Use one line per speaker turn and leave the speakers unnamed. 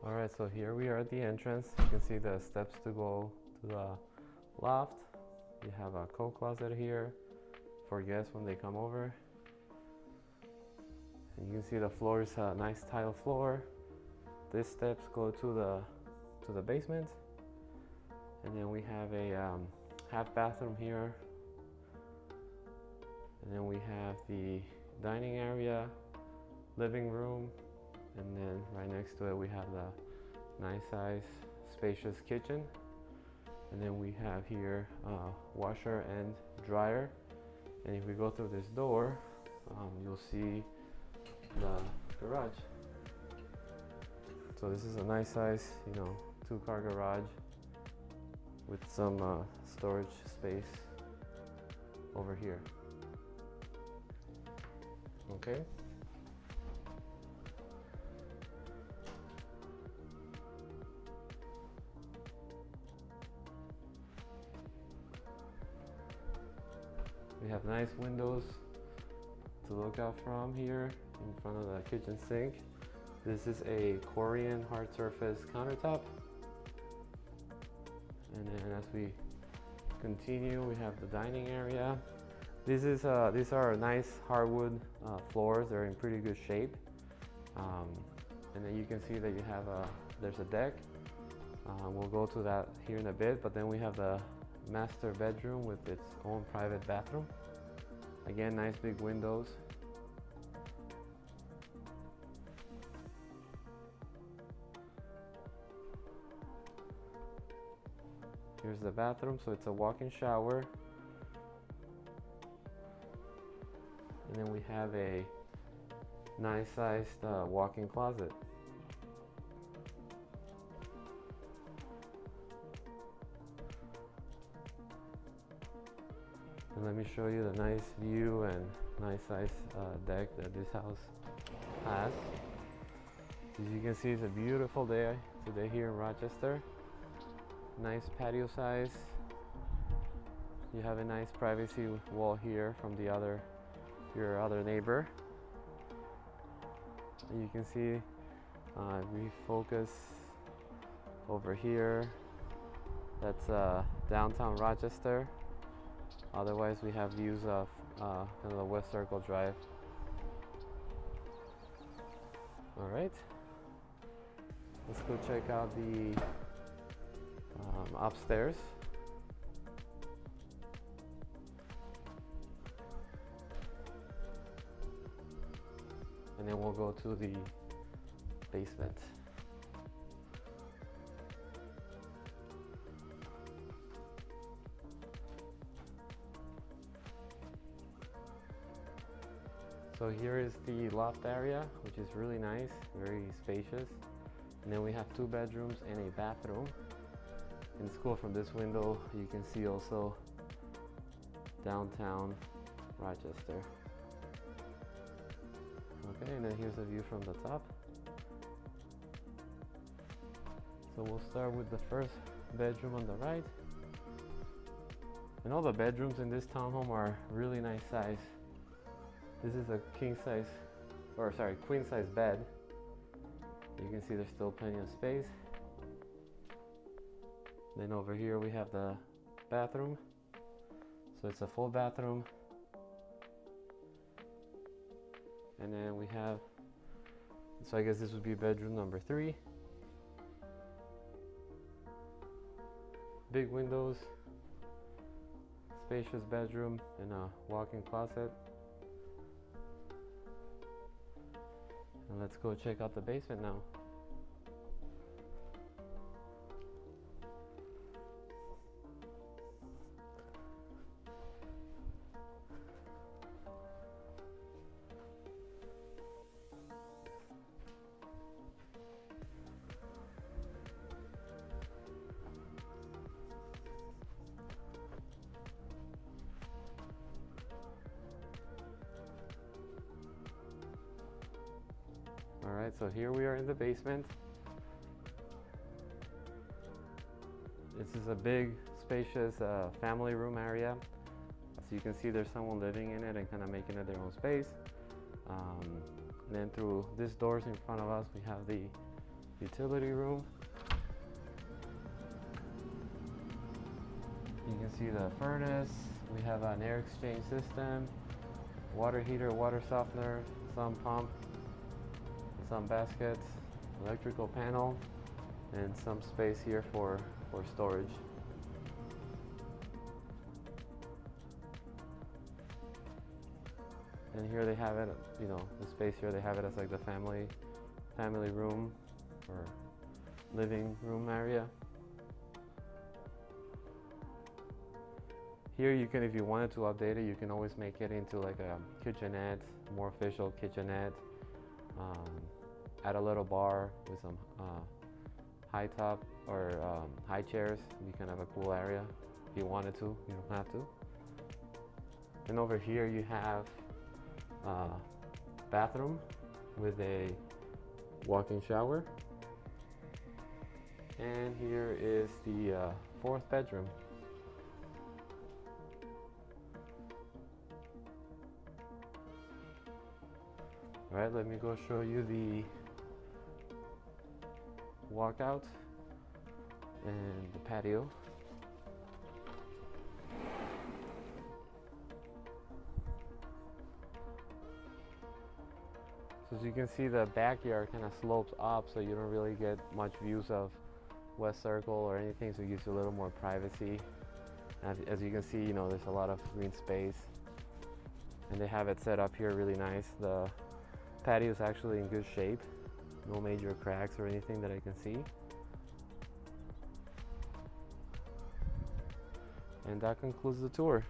Alright, so here we are at the entrance. You can see the steps to go to the loft. You have a coat closet here for guests when they come over. And you can see the floor is a nice tile floor. These steps go to the basement. And then we have a half bathroom here. And then we have the dining area, living room, and then right next to it we have the nice size spacious kitchen. And then we have here washer and dryer. And if we go through this door, you'll see the garage. So this is a nice size, 2-car garage with some storage space over here. Okay. We have nice windows to look out from here in front of the kitchen sink. This is a Korean hard surface countertop. And then as we continue, we have the dining area. These are nice hardwood floors. They're in pretty good shape. And then you can see that you have there's a deck. We'll go to that here in a bit, but then we have the master bedroom with its own private bathroom. Again, nice big windows. Here's the bathroom, so it's a walk-in shower. And then we have a nice sized walk-in closet. And let me show you the nice view and nice size deck that this house has. As you can see, it's a beautiful day today here in Rochester. Nice patio size. You have a nice privacy wall here from your other neighbor. And you can see we focus over here. That's downtown Rochester. Otherwise, we have views of kind of the West Circle Drive. All right, let's go check out the upstairs. And then we'll go to the basement. So here is the loft area, which is really nice, very spacious. And then we have 2 bedrooms and a bathroom. In school, from this window, you can see also downtown Rochester. Okay, and then here's a view from the top. So we'll start with the first bedroom on the right. And all the bedrooms in this townhome are really nice size. This is a queen size bed. You can see there's still plenty of space. Then over here we have the bathroom. So it's a full bathroom. And then we have, so I guess this would be bedroom number 3. Big windows, spacious bedroom, and a walk-in closet. And let's go check out the basement now. Alright, so here we are in the basement. This is a big, spacious family room area. As you can see, there's someone living in it and kind of making it their own space. And then through these doors in front of us, we have the utility room. You can see the furnace. We have an air exchange system, water heater, water softener, some pump, some baskets, electrical panel, and some space here for storage. And here they have it, you know, the space here, they have it as like the family room or living room area. Here you can, if you wanted to update it, you can always make it into like a kitchenette, more official kitchenette. Add a little bar with some high top or high chairs. You can have a cool area if you wanted to. You don't have to. And over here you have a bathroom with a walk-in shower. And here is the fourth bedroom. All right, let me go show you the walkout and the patio. So as you can see, the backyard kind of slopes up, so you don't really get much views of West Circle or anything, so it gives you a little more privacy. As you can see, you know, there's a lot of green space, and they have it set up here really nice. The patio is actually in good shape, no major cracks or anything that I can see. And that concludes the tour.